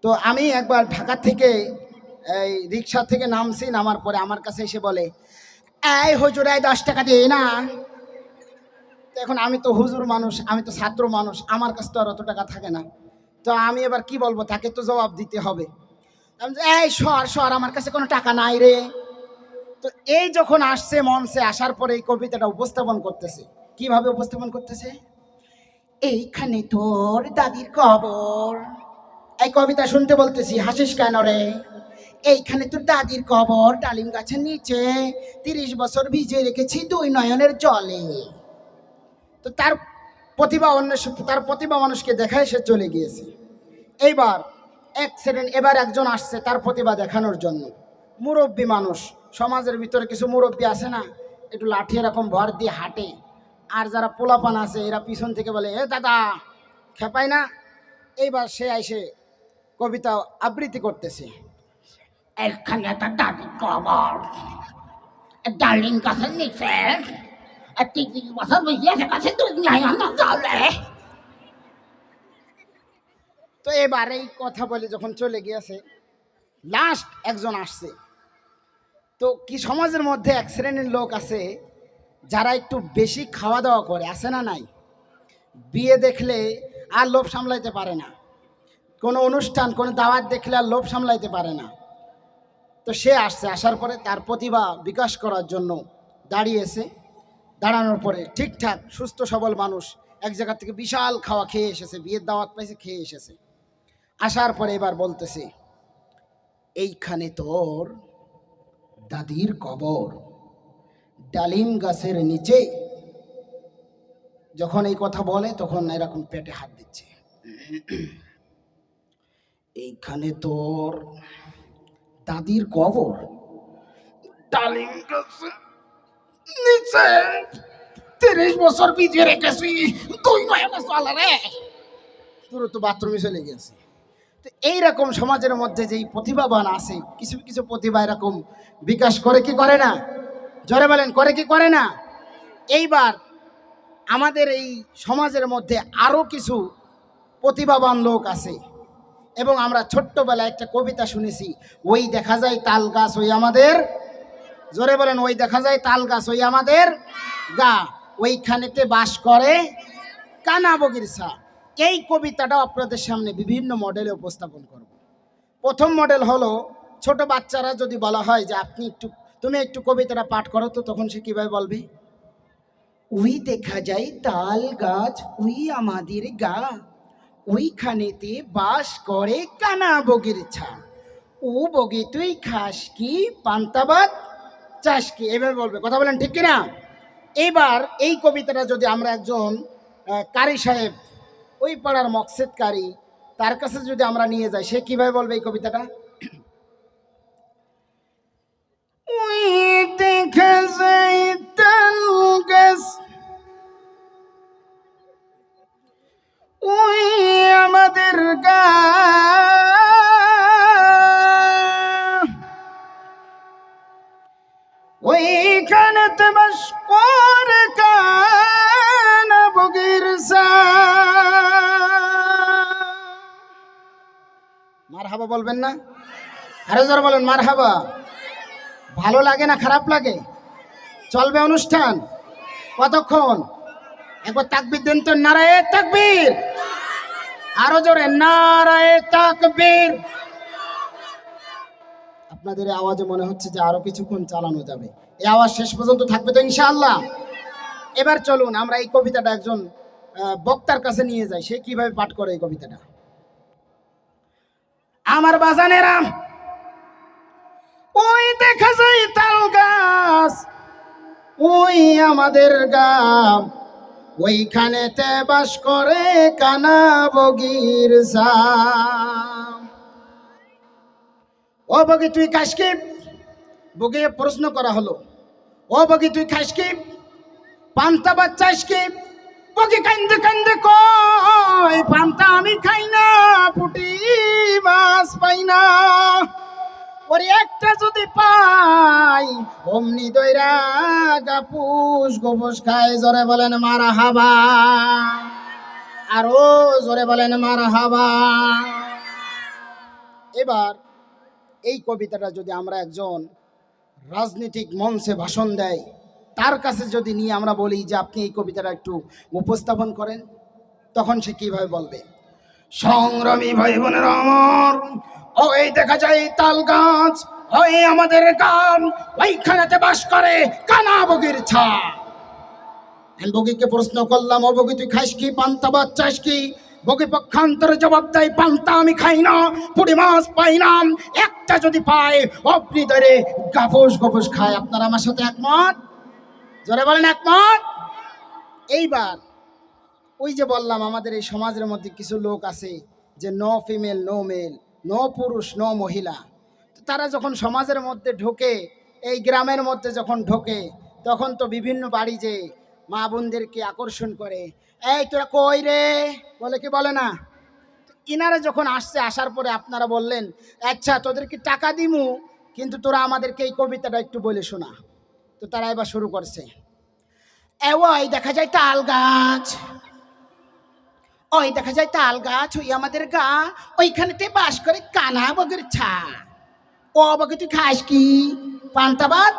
তো আমি একবার ঢাকা থেকে এই রিক্সা থেকে নামছি, নামার পরে আমার কাছে এসে বলে, এই হুজুর, এই 10 টাকা দিয়ে না। তো এখন আমি তো হুজুর মানুষ, আমি তো ছাত্র মানুষ, আমার কাছে তো আর অত টাকা থাকে না। তো আমি এবার কি বলবো, তাকে তো জবাব দিতে হবে। আমি যে, এই সর সর, আমার কাছে কোনো টাকা নাই রে। তো এই যখন আসছে মঞ্চে, আসার পরে এই কবিতাটা উপস্থাপন করতেছে। কিভাবে উপস্থাপন করতেছে? এইখানে তোর দাদির কবর। এই কবিতা শুনতে বলতেছি, হাসিস কেন রে? এইখানে তোর দাদির কবর, ডালিম গাছের নিচে 30 বছর ভিজে রেখেছি 2 নয়নের জলে। তো তার প্রতিভা মানুষকে দেখায় সে চলে গিয়েছে। এইবার অ্যাক্সিডেন্ট, এবার একজন আসছে তার প্রতিভা দেখানোর জন্য। মুরব্বী মানুষ, সমাজের ভিতরে কিছু মুরব্বী আছে না, একটু লাঠি এরকম ভর দিয়ে হাঁটে, আর যারা পোলাপান আছে এরা পিছন থেকে বলে, এ দাদা খেপায় না। এইবার সে এসে কবিতা আবৃত্তি করতেছে। এখানে একটা দাদির কবর, ডালিম গাছের নিচে 30 বছর বুঝিয়ে কাছে 2 নয়নের জলে। তো এবার এই কথা বলে যখন চলে গিয়েছে, লাস্ট একজন আসছে। তো কি সমাজের মধ্যে এক শ্রেণীর লোক আছে যারা একটু বেশি খাওয়া দাওয়া করে, আছে না নাই? বিয়ে দেখলে আর লোভ সামলাইতে পারে না, কোনো অনুষ্ঠান কোনো দাওয়াত দেখলে আর লোভ সামলাইতে পারে না। তো সে আসছে, আসার পরে তার প্রতিভা বিকাশ করার জন্য দাঁড়িয়েছে। দাঁড়ানোর পরে ঠিকঠাক সুস্থ সবল মানুষ এক জায়গা থেকে বিশাল খাওয়া খেয়ে এসেছে, বিয়ের দাওয়াত পাইছে, খেয়ে এসেছে। আসার পরে এবার বলতেছে, এইখানে তোর দাদির কবর, ডালিম গাছের নিচে। যখন এই কথা বলে তখন এরকম পেটে হাত দিচ্ছে। এইখানে তোর দাদির কবর, ডালিম গাছের নিচে 30 বছর ভিজিয়ে রেখেছি 2 নয়নের জলে রে। পুরো তো বাথরুমে চলে গেছে। তো এইরকম সমাজের মধ্যে যেই প্রতিভাবান আছে, কিছু কিছু প্রতিভা এরকম বিকাশ করে কি করে না? জোরে বলেন, করে কি করে না? এইবার আমাদের এই সমাজের মধ্যে আরও কিছু প্রতিভাবান লোক আছে, এবং আমরা ছোট্টবেলায় একটা কবিতা শুনেছি, ওই দেখা যায় তাল গাছ ওই আমাদের, জোরে বলেন, ওই দেখা যায় তাল গাছ ওই আমাদের গা, ওইখানেতে বাস করে কানা বগিরছা। এই কবিতাটাও আপনাদের সামনে বিভিন্ন মডেলে উপস্থাপন করব। প্রথম মডেল হলো, ছোট বাচ্চারা যদি বলা হয় যে তুমি একটু কবিতাটা পাঠ করো, তো তখন সে কিভাবে বলবে? ওই দেখা যায় তাল গাছ ওই আমাদের গা, ওইখানেতে বাস করে কানা বগিরছা। ও বগি তুই খাস কি, পান্তাবাদ চাস কি, এভাবে বলবে। কথা বলেন ঠিক কিনা? এইবার এই কবিতাটা যদি আমরা একজন কারি সাহেব, ওই পাড়ার মকসেদ কারি, তার কাছে যদি আমরা নিয়ে যাই, সে কিভাবে বলবে এই কবিতাটা? ওই দেখা যায় তাল গাছ ওই আমাদের গা, ওইখানেতে বাস করে কানা বগিরছা। মারহাবা বলবেন না? আরো জোরে বলেন মারহাবা। ভালো লাগে না খারাপ লাগে? চলবে অনুষ্ঠান কতক্ষণ? একবার তাকবীর দেন তো, নারায়ে তাকবীর। আরো জোরে, নারায়ে তাকবীর। আপনাদের আওয়াজে মনে হচ্ছে যে আরো কিছুক্ষণ চালানো যাবে। এই আওয়াজ শেষ পর্যন্ত থাকবে তো ইনশাআল্লাহ? এবার চলুন আমরা এই কবিতাটা একজন বক্তার কাছে নিয়ে যাই, সে কিভাবে পাঠ করে এই কবিতাটা। আমার বাজানেরা, ওই দেখা যায় তাল গাছ ওই আমাদের গ্রাম, ওইখানেতে বাস করে কানা বগিরছা। ও বগি তুই খাস কি? বগি প্রশ্ন করা হলো, ও বগি তুই খাস কি, পান্তা ভাত চাস কি? বগি কান্দে কান্দে কয়, পান্তা আমি খাই না, পুঁটি মাছ পাই না। ওরে একটা যদি পাই অমনি দইরা গাপুস গোপুস খায়। জোরে বলেন মারহাবা, আরো জোরে বলেন মারহাবা। এবার এই কবিতাটা যদি আমরা একজন রাজনৈতিক মঞ্চে ভাষণ দেয় তার কাছে যদি নিয়ে আমরা বলি যে আপনি এই কবিতাটা একটু উপস্থাপন করেন, তখন সে কিভাবে বলবে? সংগ্রামী ভাই বোনের আমার, ওই দেখা যায় তাল গাছ, ওই আমাদের গ্রাম, ওইখানেতে বাস করে কানা বগির ছা। আমি বগিকে প্রশ্ন করলাম, ও বগি তুই খাস কি, পান্তা ভাত চাস কি? বগি পক্ষান্তরে জবাব দেয়, পান্তা আমি খাই না, পুঁটি মাছ পাই না, একটা যদি পায় অগ্নি ধরে গাফস গফস খায়। আপনারা আমার সাথে একমত? জোরে বলেন একমত। এইবার ওই যে বললাম আমাদের এই সমাজের মধ্যে কিছু লোক আছে যে no female no male, no পুরুষ নো মহিলা। তো তারা যখন সমাজের মধ্যে ঢোকে, এই গ্রামের মধ্যে যখন ঢোকে, তখন তো বিভিন্ন বাড়ি যে মা বোনদেরকে আকর্ষণ করে, এই তোরা কই রে, বলে কি বলে না? ইনারা যখন আসছে, আসার পরে আপনারা বললেন আচ্ছা তোদেরকে টাকা দিমু, কিন্তু তোরা আমাদেরকে এই কবিতাটা একটু বলে শোনা। তো তারা এবার শুরু করছে, ওই দেখা যায় তাল গাছ, ওই দেখা যায় তাল গাছ, ওই আমাদের গা, ওইখানেতে বাস করে কানা বগের ছা। ও বগে তুই খাস কি, পান্তা ভাত?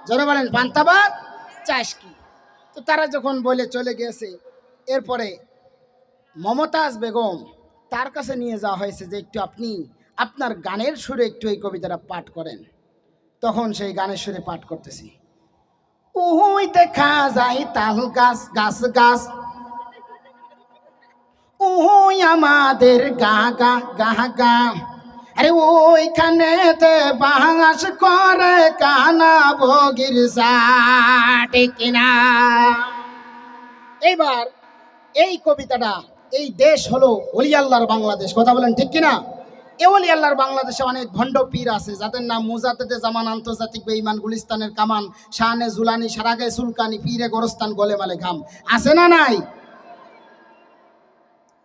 জোরে বলেন পান্তা ভাত চাস কি? তো তারা যখন বলে চলে গেছে, এরপরে মমতাজ বেগম তার কাছে নিয়ে যাওয়া হয়েছে যে একটু আপনি আপনার গানের সুরে একটু এই কবিতাটা পাঠ করেন। তখন সেই গানের সুরে পাঠ করতেছি, ওই দেখা যায় তাল গাছ, গাছ গাছ, ওই আমাদের গা গা গা গা, আরে ওইখানেতে বাস করে কানা বগির সাটে কিনা। এইবার এই কবিতাটা, এই দেশ হলো ওলি আল্লাহর বাংলাদেশ, কথা বলেন ঠিক কিনা? এ ওলি আল্লাহর বাংলাদেশে অনেক ভণ্ড পীর আছে যাদের নাম মুজাদ্দেদে জামান, আন্তর্জাতিক বেঈমান, গুলিস্তানের কামান, শাহানে জুলানি, সারাগে সুলকানি, পীরে গোরস্তান, গোলেমালে ঘাম, আছে না নাই?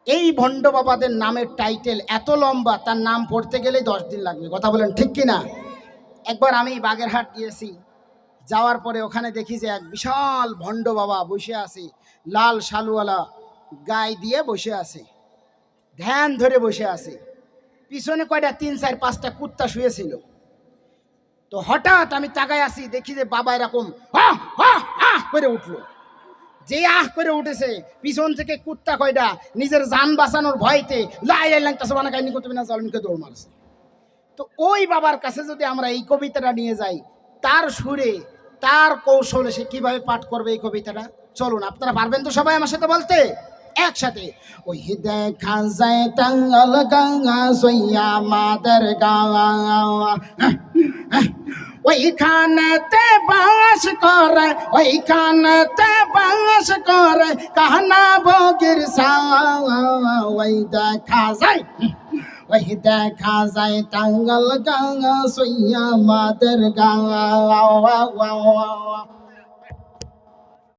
এই ভণ্ড বাবাদের নামের টাইটেল এত লম্বা, তার নাম পড়তে গেলেই 10 দিন লাগবে, কথা বলেন ঠিক কিনা? একবার আমি বাগেরহাট গিয়েছি, যাওয়ার পরে ওখানে দেখি যে এক বিশাল ভণ্ড বাবা বসে আছে, লাল শালুওয়ালা গায়ে দিয়ে বসে আছে, ধ্যান ধরে বসে আছে। পিছনে কয়টা 3, 4, 5টা কুত্তা শুয়েছিল। তো হঠাৎ আমি তাকায় আসি, দেখি যে বাবা এরকম আহ আহ আহ করে উঠলো। যে আহ করে উঠেছে, পিছন থেকে কুত্তা কয়টা নিজের জান বাঁচানোর ভয়তে লাই লাই তাসবানা কাহিনী করতে না জলমকে দৌড় মারছে। তো ওই বাবার কাছে যদি আমরা এই কবিতাটা নিয়ে যাই, তার সুরে তার কৌশলে সে কিভাবে পাঠ করবে এই কবিতাটা, চলুন আপনারা পারবেন তো সবাই আমার সাথে বলতে একসাথে? ওই দেখা যায় টাঙ্গাল গঙ্গা সইয়া মাদের গাওয়া, ওইখানেতে বাস করে, ওইখানেতে বাস করে কানা বগির সা। ওই দেখা যায়, ওই দেখা যায় টাঙ্গাল গঙ্গা সইয়া মাদের গাওয়া।